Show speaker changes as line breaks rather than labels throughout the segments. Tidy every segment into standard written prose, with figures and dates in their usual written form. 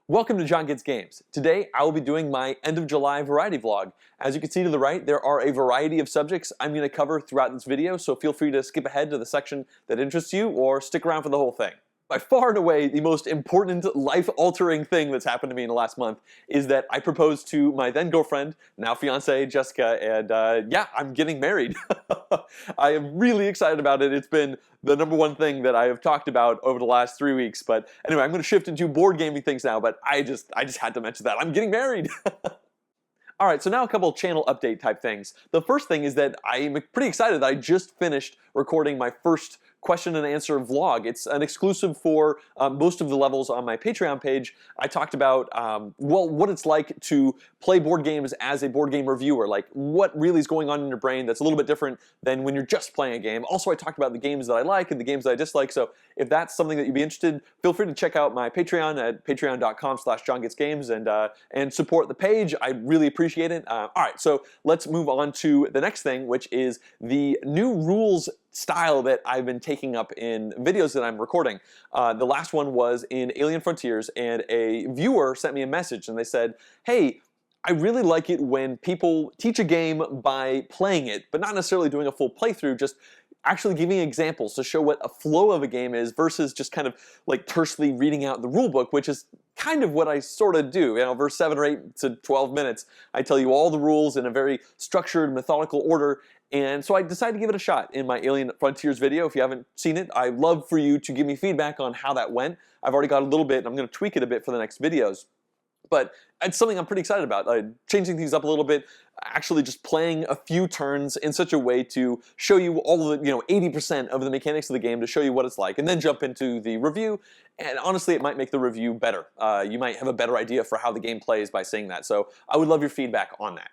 Welcome to John Gets Games. Today I will be doing my end of July variety vlog. As you can see to the right, there are a variety of subjects I'm going to cover throughout this video, so feel free to skip ahead to the section that interests you or stick around for the whole thing. By far and away, the most important life-altering thing that's happened to me in the last month is that I proposed to my then-girlfriend, now fiancée, Jessica, and yeah, I'm getting married. I am really excited about it. It's been the #1 thing that I have talked about over the last 3 weeks, but anyway, I'm going to shift into board gaming things now, but I just had to mention that. I'm getting married! Alright, so now a couple channel update type things. The first thing is that I'm pretty excited that I just finished recording my first question and answer vlog. It's an exclusive for most of the levels on my Patreon page. I talked about, well, what it's like to play board games as a board game reviewer, like what really is going on in your brain that's a little bit different than when you're just playing a game. Also, I talked about the games that I like and the games that I dislike, so if that's something that you'd be interested in, feel free to check out my Patreon at patreon.com/JonGetsGames and support the page. I really appreciate it. Alright, so let's move on to the next thing, which is the new rules style that I've been taking up in videos that I'm recording. The last one was in Alien Frontiers, and a viewer sent me a message and they said, hey, I really like it when people teach a game by playing it, but not necessarily doing a full playthrough, just actually giving examples to show what a flow of a game is versus just kind of like tersely reading out the rule book, which is kind of what I sort of do. You know, over 7 or 8 to 12 minutes, I tell you all the rules in a very structured, methodical order. And so I decided to give it a shot in my Alien Frontiers video. If you haven't seen it, I'd love for you to give me feedback on how that went. I've already got a little bit, and I'm going to tweak it a bit for the next videos. But it's something I'm pretty excited about, changing things up a little bit, actually just playing a few turns in such a way to show you all of the, 80% of the mechanics of the game to show you what it's like, and then jump into the review, and honestly it might make the review better. You might have a better idea for how the game plays by seeing that, so I would love your feedback on that.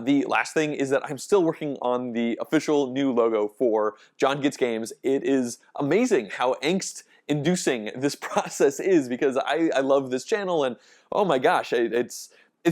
The last thing is that I'm still working on the official new logo for John Gets Games. It is amazing how angst-inducing this process is because I love this channel and oh my gosh, it's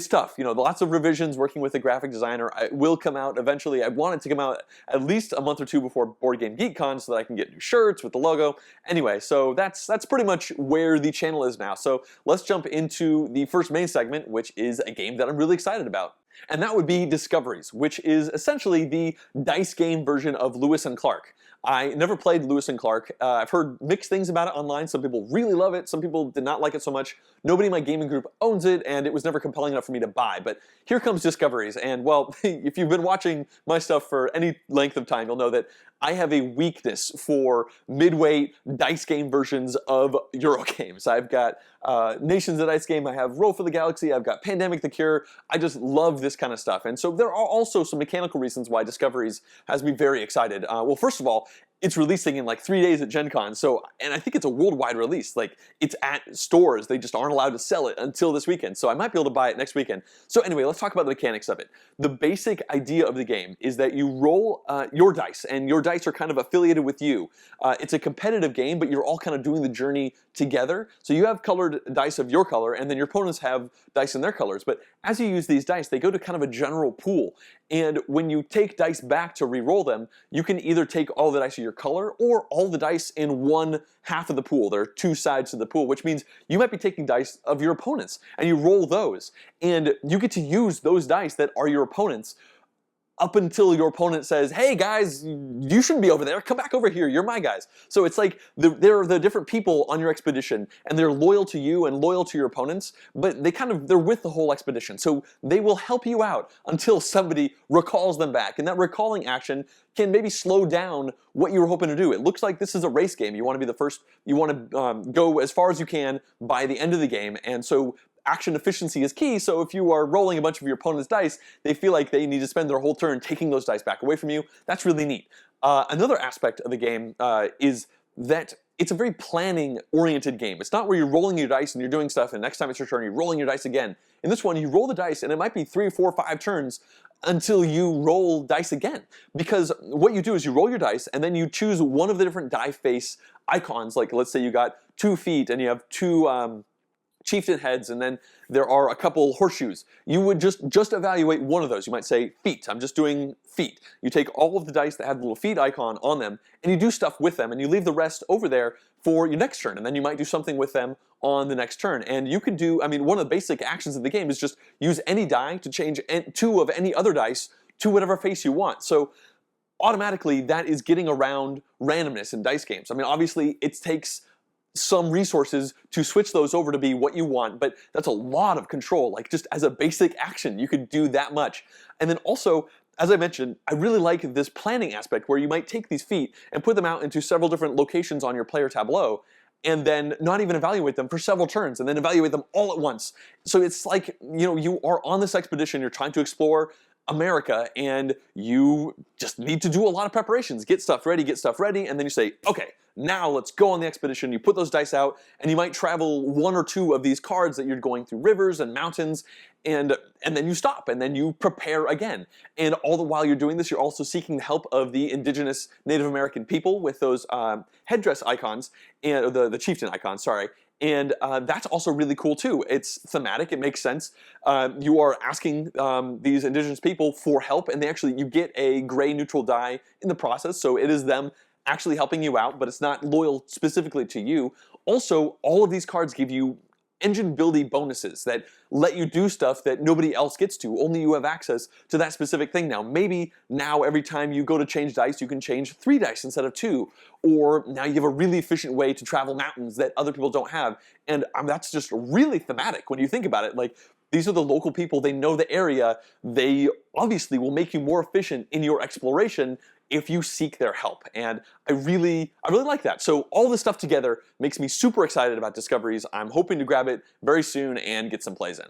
tough. Lots of revisions working with a graphic designer. It will come out eventually. I want it to come out at least a month or two before Board Game Geek Con so that I can get new shirts with the logo. Anyway, so that's pretty much where the channel is now. So let's jump into the first main segment, which is a game that I'm really excited about. And that would be Discoveries, which is essentially the dice game version of Lewis and Clark. I never played Lewis and Clark. I've heard mixed things about it online. Some people really love it. Some people did not like it so much. Nobody in my gaming group owns it, and it was never compelling enough for me to buy. But here comes Discoveries, and well, if you've been watching my stuff for any length of time, you'll know that I have a weakness for mid-weight dice game versions of Euro games. I've got Nations the Dice Game, I have Roll for the Galaxy, I've got Pandemic the Cure. I just love this kind of stuff. And so there are also some mechanical reasons why Discoveries has me very excited. Well, first of all, it's releasing in like 3 days at Gen Con, and I think it's a worldwide release. Like, it's at stores, they just aren't allowed to sell it until this weekend, so I might be able to buy it next weekend. So anyway, let's talk about the mechanics of it. The basic idea of the game is that you roll your dice, and your dice are kind of affiliated with you. It's a competitive game, but you're all kind of doing the journey together. So you have colored dice of your color, and then your opponents have dice in their colors, but as you use these dice, they go to kind of a general pool, and when you take dice back to re-roll them, you can either take all the dice of your color or all the dice in one half of the pool. There are 2 sides to the pool, which means you might be taking dice of your opponents, and you roll those, and you get to use those dice that are your opponents up until your opponent says, hey guys, you shouldn't be over there, come back over here, you're my guys. So it's like there are the different people on your expedition, and they're loyal to you and loyal to your opponents, but they're with the whole expedition. So they will help you out until somebody recalls them back, and that recalling action can maybe slow down what you were hoping to do. It looks like this is a race game. You want to be the first, you want to go as far as you can by the end of the game, and so action efficiency is key, so if you are rolling a bunch of your opponent's dice, they feel like they need to spend their whole turn taking those dice back away from you. That's really neat. Another aspect of the game is that it's a very planning-oriented game. It's not where you're rolling your dice and you're doing stuff, and next time it's your turn, you're rolling your dice again. In this one, you roll the dice, and it might be 3, 4, 5 turns until you roll dice again. Because what you do is you roll your dice, and then you choose one of the different die face icons. Like, let's say you got 2 feet, and you have two chieftain heads, and then there are a couple horseshoes. You would just evaluate one of those. You might say feet. I'm just doing feet. You take all of the dice that have the little feet icon on them, and you do stuff with them, and you leave the rest over there for your next turn, and then you might do something with them on the next turn. And you can do, I mean, one of the basic actions of the game is just use any die to change 2 of any other dice to whatever face you want. So automatically that is getting around randomness in dice games. I mean, obviously it takes some resources to switch those over to be what you want, but that's a lot of control. Like, just as a basic action, you could do that much. And then also, as I mentioned, I really like this planning aspect where you might take these feet and put them out into several different locations on your player tableau, and then not even evaluate them for several turns, and then evaluate them all at once. So it's like, you know, you are on this expedition, you're trying to explore America, and you just need to do a lot of preparations. Get stuff ready, and then you say, okay, now let's go on the expedition. You put those dice out, and you might travel 1 or 2 of these cards that you're going through rivers and mountains, and then you stop, and then you prepare again. And all the while you're doing this, you're also seeking the help of the indigenous Native American people with those headdress icons, and the chieftain icons, sorry. And that's also really cool too. It's thematic, it makes sense. You are asking these indigenous people for help, and you get a gray neutral die in the process, so it is them actually helping you out, but it's not loyal specifically to you. Also, all of these cards give you engine building bonuses that let you do stuff that nobody else gets to. Only you have access to that specific thing now. Maybe now every time you go to change dice, you can change 3 dice instead of 2. Or now you have a really efficient way to travel mountains that other people don't have. And that's just really thematic when you think about it. Like, these are the local people, they know the area, they obviously will make you more efficient in your exploration if you seek their help. And I really like that. So all this stuff together makes me super excited about Discoveries. I'm hoping to grab it very soon and get some plays in.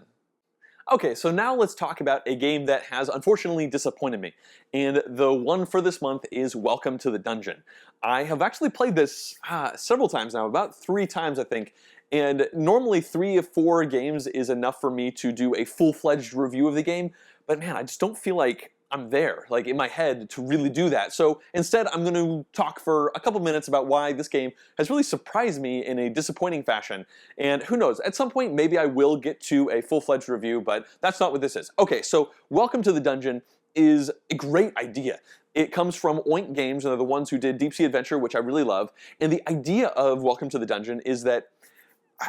Okay, so now let's talk about a game that has unfortunately disappointed me. And the one for this month is Welcome to the Dungeon. I have actually played this several times now, about 3 times I think. And normally 3 of 4 games is enough for me to do a full-fledged review of the game. But man, I just don't feel like I'm there, like in my head, to really do that. So instead, I'm going to talk for a couple minutes about why this game has really surprised me in a disappointing fashion. And who knows, at some point maybe I will get to a full-fledged review, but that's not what this is. Okay, so Welcome to the Dungeon is a great idea. It comes from Oink Games, and they're the ones who did Deep Sea Adventure, which I really love. And the idea of Welcome to the Dungeon is that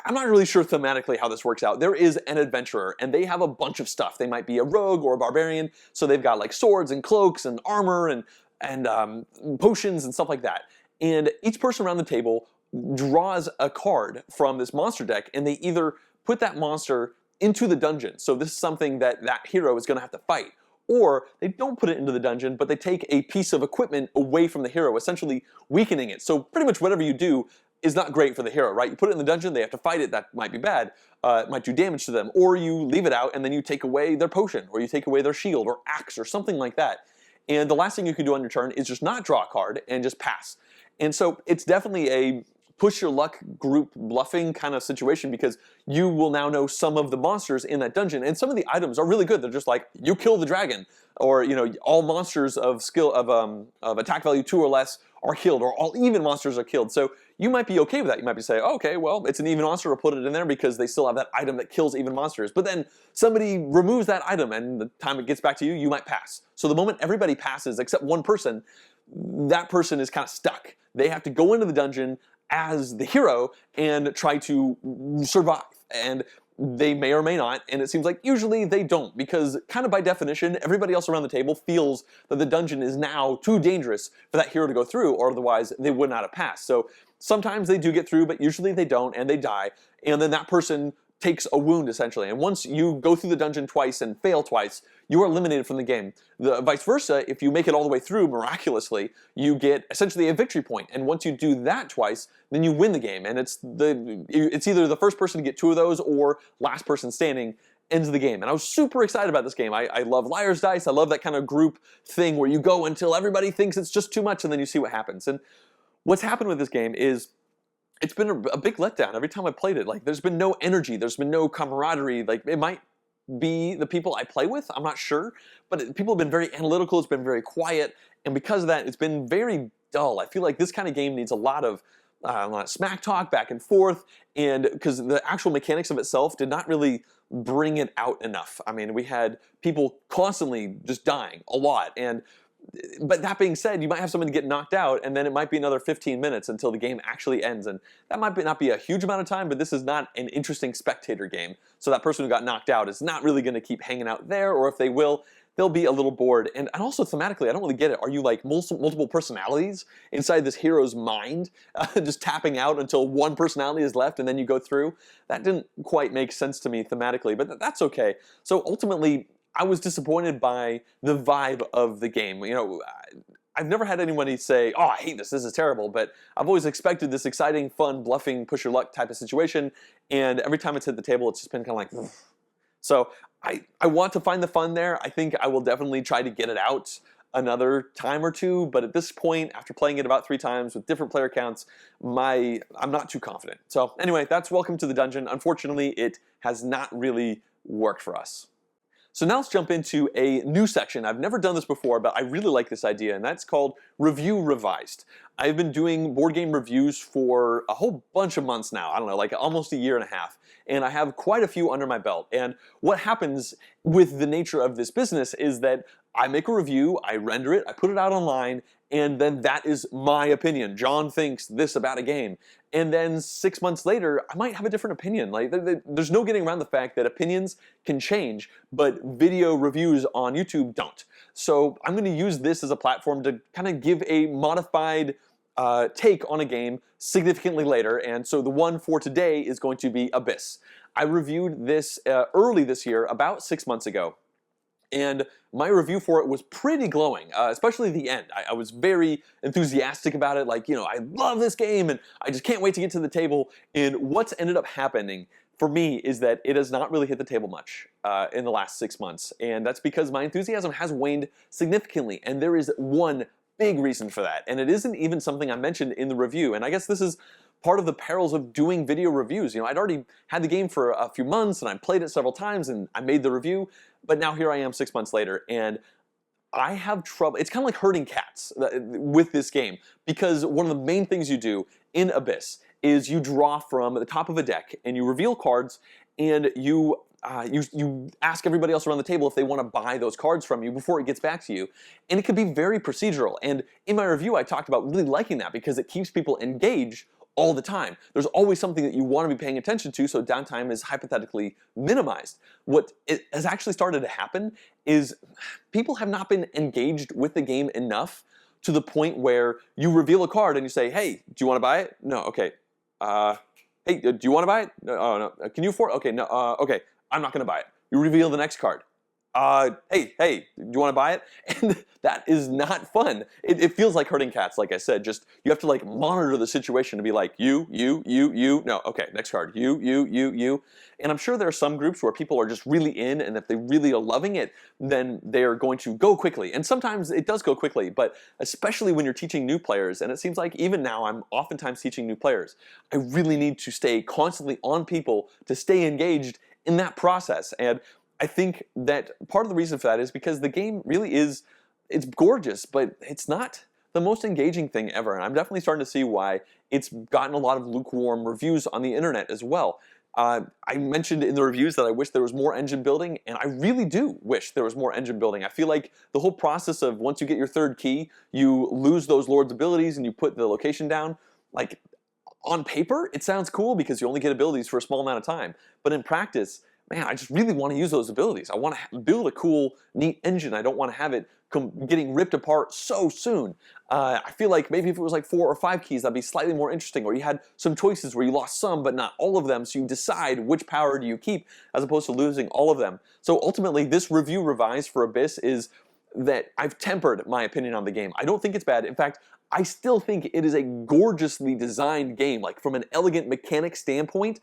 I'm not really sure thematically how this works out. There is an adventurer, and they have a bunch of stuff. They might be a rogue or a barbarian, so they've got like swords and cloaks and armor and potions and stuff like that. And each person around the table draws a card from this monster deck, and they either put that monster into the dungeon. So this is something that that hero is going to have to fight. Or they don't put it into the dungeon, but they take a piece of equipment away from the hero, essentially weakening it. So pretty much whatever you do is not great for the hero, right? You put it in the dungeon, they have to fight it, that might be bad. It might do damage to them. Or you leave it out and then you take away their potion, or you take away their shield or axe or something like that. And the last thing you can do on your turn is just not draw a card and just pass. And so it's definitely a push your luck group bluffing kind of situation, because you will now know some of the monsters in that dungeon, and some of the items are really good. They're just like, you kill the dragon, or you know, all monsters of skill of attack value 2 or less are killed, or all even monsters are killed. So you might be okay with that. You might be saying, oh, okay, well, it's an even monster, we'll put it in there because they still have that item that kills even monsters. But then somebody removes that item, and the time it gets back to you, you might pass. So the moment everybody passes except one person, that person is kind of stuck. They have to go into the dungeon as the hero and try to survive. And they may or may not, and it seems like usually they don't, because kind of by definition, everybody else around the table feels that the dungeon is now too dangerous for that hero to go through, or otherwise they would not have passed. So sometimes they do get through, but usually they don't, and they die, and then that person takes a wound, essentially. And once you go through the dungeon twice and fail twice, you are eliminated from the game. The vice versa, if you make it all the way through miraculously, you get essentially a victory point. And once you do that twice, then you win the game. And it's either the first person to get 2 of those, or last person standing ends the game. And I was super excited about this game. I love Liar's Dice. I love that kind of group thing where you go until everybody thinks it's just too much, and then you see what happens. And what's happened with this game is it's been a big letdown every time I played it. Like, there's been no energy, there's been no camaraderie. Like, it might be the people I play with, I'm not sure, but people have been very analytical, it's been very quiet, and because of that, it's been very dull. I feel like this kind of game needs a lot of smack talk back and forth, and because the actual mechanics of itself did not really bring it out enough. I mean, we had people constantly just dying a lot, but that being said, you might have someone get knocked out, and then it might be another 15 minutes until the game actually ends, and that might not be a huge amount of time, but this is not an interesting spectator game. So that person who got knocked out is not really going to keep hanging out there, or if they will, they'll be a little bored. And also thematically, I don't really get it. Are you like multiple personalities inside this hero's mind, just tapping out until one personality is left, and then you go through? That didn't quite make sense to me thematically, but that's okay. So ultimately, I was disappointed by the vibe of the game. You know, I've never had anybody say, "Oh, I hate this. This is terrible." But I've always expected this exciting, fun, bluffing, push your luck type of situation. And every time it's hit the table, it's just been kind of like, ugh. So I want to find the fun there. I think I will definitely try to get it out another time or two. But at this point, after playing it about 3 times with different player counts, I'm not too confident. So anyway, that's Welcome to the Dungeon. Unfortunately, it has not really worked for us. So now let's jump into a new section. I've never done this before, but I really like this idea, and that's called Review Revised. I've been doing board game reviews for a whole bunch of months now. I don't know, like almost a year and a half. And I have quite a few under my belt. And what happens with the nature of this business is that I make a review, I render it, I put it out online, and then that is my opinion. John thinks this about a game. And then 6 months later, I might have a different opinion. Like, there's no getting around the fact that opinions can change, but video reviews on YouTube don't. So I'm going to use this as a platform to kind of give a modified take on a game significantly later. And so the one for today is going to be Abyss. I reviewed this early this year, about 6 months ago. And my review for it was pretty glowing, especially the end. I was very enthusiastic about it, like, you know, I love this game and I just can't wait to get to the table. And what's ended up happening for me is that it has not really hit the table much in the last 6 months. And that's because my enthusiasm has waned significantly. And there is one big reason for that. And it isn't even something I mentioned in the review. And I guess this is part of the perils of doing video reviews. You know, I'd already had the game for a few months and I played it several times and I made the review, but now here I am 6 months later and I have trouble. It's kind of like herding cats with this game, because one of the main things you do in Abyss is you draw from the top of a deck and you reveal cards, and you ask everybody else around the table if they want to buy those cards from you before it gets back to you. And it could be very procedural. And in my review, I talked about really liking that because it keeps people engaged all the time. There's always something that you want to be paying attention to, so downtime is hypothetically minimized. What has actually started to happen is people have not been engaged with the game enough to the point where you reveal a card and you say, "Hey, do you want to buy it?" "No." "Okay." "Hey, do you want to buy it?" "No." "Oh, no." "Can you afford it?" "Okay." "No." "Okay, I'm not going to buy it." You reveal the next card. Hey, do you want to buy it?" And that is not fun. It feels like herding cats, like I said. Just, you have to like monitor the situation to be like, you. No, okay, next card. You. And I'm sure there are some groups where people are just really in, and if they really are loving it, then they are going to go quickly. And sometimes it does go quickly, but especially when you're teaching new players, and it seems like even now I'm oftentimes teaching new players, I really need to stay constantly on people to stay engaged in that process. And I think that part of the reason for that is because the game really is, it's gorgeous, but it's not the most engaging thing ever. And I'm definitely starting to see why it's gotten a lot of lukewarm reviews on the internet as well. I mentioned in the reviews that I wish there was more engine building, and I really do wish there was more engine building. I feel like the whole process of once you get your third key, you lose those lord's abilities and you put the location down. Like, on paper, it sounds cool because you only get abilities for a small amount of time. But in practice, man, I just really want to use those abilities. I want to build a cool, neat engine. I don't want to have it getting ripped apart so soon. I feel like maybe if it was like 4 or 5 keys, that'd be slightly more interesting. Or you had some choices where you lost some, but not all of them, so you decide which power do you keep, as opposed to losing all of them. So ultimately, this review revised for Abyss is that I've tempered my opinion on the game. I don't think it's bad. In fact, I still think it is a gorgeously designed game. Like, from an elegant mechanic standpoint,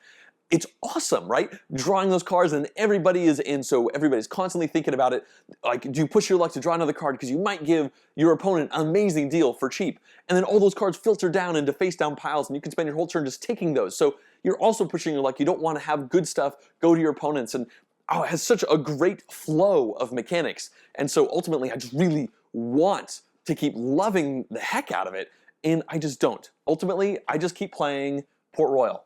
it's awesome, right? Drawing those cards and everybody is in, so everybody's constantly thinking about it. Like, do you push your luck to draw another card because you might give your opponent an amazing deal for cheap? And then all those cards filter down into face-down piles, and you can spend your whole turn just taking those. So you're also pushing your luck. You don't want to have good stuff go to your opponents. And it has such a great flow of mechanics. And so ultimately, I just really want to keep loving the heck out of it. and I just don't. Ultimately, I just keep playing Port Royal.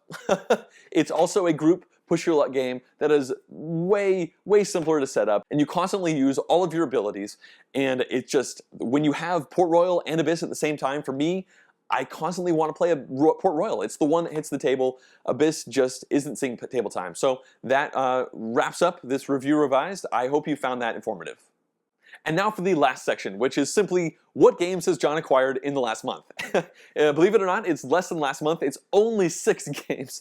It's also a group push your luck game that is way simpler to set up, and you constantly use all of your abilities, and it just, when you have Port Royal and Abyss at the same time, for me, I constantly want to play a Port Royal. It's the one that hits the table. Abyss just isn't seeing table time. So that wraps up this review revised. I hope you found that informative. And now for the last section, which is simply, what games has John acquired in the last month? Believe it or not, it's less than last month. It's only 6 games.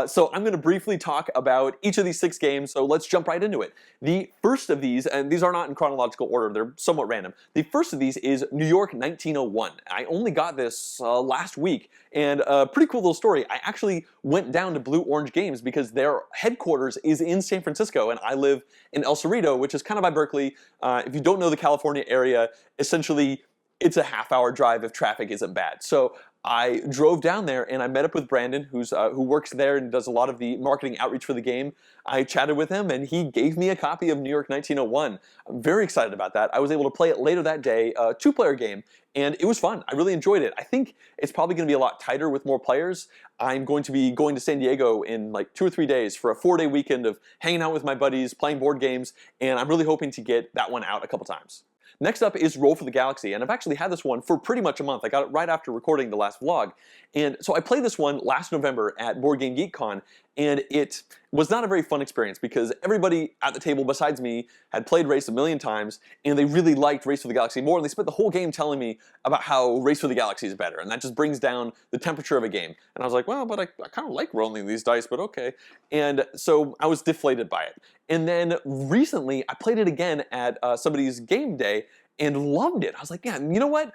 So I'm going to briefly talk about each of these 6 games, so let's jump right into it. The first of these, and these are not in chronological order, they're somewhat random. The first of these is New York 1901. I only got this last week, and a pretty cool little story. I actually went down to Blue Orange Games because their headquarters is in San Francisco, and I live in El Cerrito, which is kind of by Berkeley. If you don't know the California area, essentially it's a half-hour drive if traffic isn't bad. So I drove down there and I met up with Brandon, who works there and does a lot of the marketing outreach for the game. I chatted with him and he gave me a copy of New York 1901. I'm very excited about that. I was able to play it later that day, a 2-player game, and it was fun. I really enjoyed it. I think it's probably going to be a lot tighter with more players. I'm going to be going to San Diego in like 2 or 3 days for a 4-day weekend of hanging out with my buddies, playing board games, and I'm really hoping to get that one out a couple times. Next up is Roll for the Galaxy, and I've actually had this one for pretty much a month. I got it right after recording the last vlog, and so I played this one last November at Board Game Geek Con, and it was not a very fun experience because everybody at the table besides me had played Race a million times, and they really liked Race for the Galaxy more, and they spent the whole game telling me about how Race for the Galaxy is better, and that just brings down the temperature of a game. And I was like, well, but I kind of like rolling these dice, but okay. And so I was deflated by it. And then recently, I played it again at somebody's game day and loved it. I was like, yeah, you know what?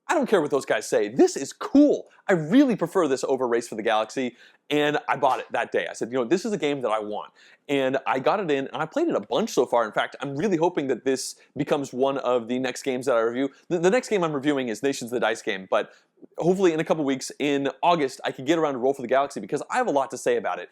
I don't care what those guys say. This is cool. I really prefer this over Race for the Galaxy, and I bought it that day. I said, you know, this is a game that I want. And I got it in, and I played it a bunch so far. In fact, I'm really hoping that this becomes one of the next games that I review. The next game I'm reviewing is Nations the Dice game, but hopefully in a couple weeks, in August, I can get around to Roll for the Galaxy because I have a lot to say about it.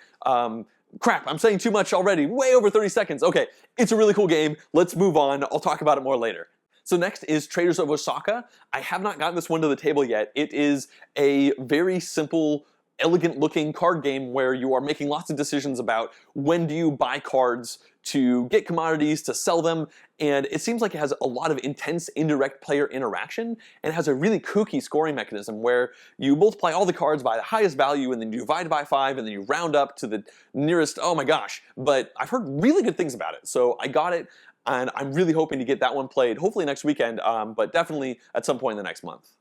Crap, I'm saying too much already. Way over 30 seconds. Okay, it's a really cool game. Let's move on. I'll talk about it more later. So next is Traders of Osaka. I have not gotten this one to the table yet. It is a very simple, elegant looking card game where you are making lots of decisions about when do you buy cards to get commodities, to sell them, and it seems like it has a lot of intense indirect player interaction, and it has a really kooky scoring mechanism where you multiply all the cards by the highest value and then you divide by 5 and then you round up to the nearest, oh my gosh, but I've heard really good things about it, so I got it. And I'm really hoping to get that one played, hopefully next weekend, but definitely at some point in the next month.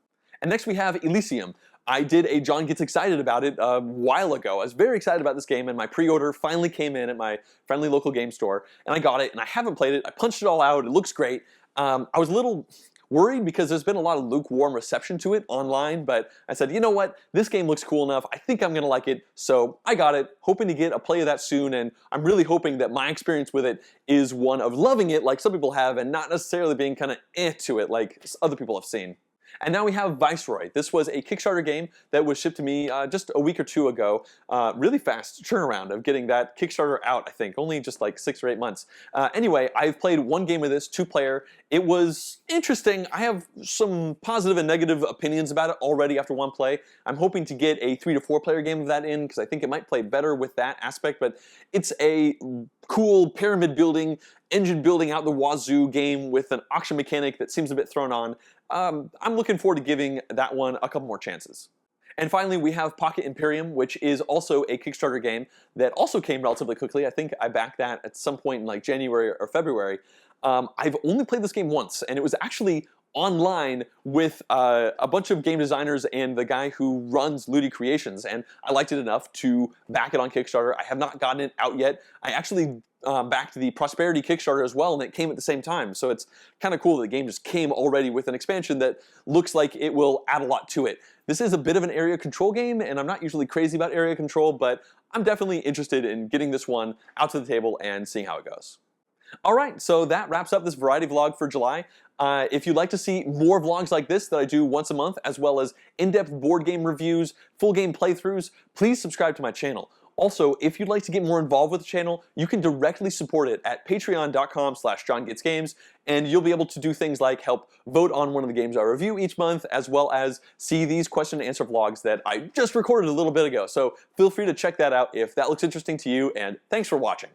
And next we have Elysium. I did a John Gets Excited about it a while ago. I was very excited about this game, and my pre-order finally came in at my friendly local game store, and I got it, and I haven't played it. I punched it all out. It looks great. I was a little worried because there's been a lot of lukewarm reception to it online, but I said, you know what, this game looks cool enough, I think I'm gonna like it, so I got it, hoping to get a play of that soon, and I'm really hoping that my experience with it is one of loving it like some people have and not necessarily being kind of to it like other people have seen. And now we have Viceroy. This was a Kickstarter game that was shipped to me just a week or 2 ago. Really fast turnaround of getting that Kickstarter out, I think. Only just like 6 or 8 months. Anyway, I've played one game of this, 2-player. It was interesting. I have some positive and negative opinions about it already after one play. I'm hoping to get a 3 to 4-player game of that in because I think it might play better with that aspect. But it's a cool pyramid building, engine building out the wazoo game with an auction mechanic that seems a bit thrown on. I'm looking forward to giving that one a couple more chances. And finally, we have Pocket Imperium, which is also a Kickstarter game that also came relatively quickly. I think I backed that at some point in like January or February. I've only played this game once, and it was actually online with a bunch of game designers and the guy who runs Ludi Creations, and I liked it enough to back it on Kickstarter. I have not gotten it out yet. I actually backed the Prosperity Kickstarter as well, and it came at the same time, so it's kind of cool that the game just came already with an expansion that looks like it will add a lot to it. This is a bit of an area control game, and I'm not usually crazy about area control, but I'm definitely interested in getting this one out to the table and seeing how it goes. Alright, so that wraps up this variety vlog for July. If you'd like to see more vlogs like this that I do once a month, as well as in-depth board game reviews, full game playthroughs, please subscribe to my channel. Also, if you'd like to get more involved with the channel, you can directly support it at patreon.com/JonGetsGames, and you'll be able to do things like help vote on one of the games I review each month, as well as see these question and answer vlogs that I just recorded a little bit ago. So feel free to check that out if that looks interesting to you, and thanks for watching.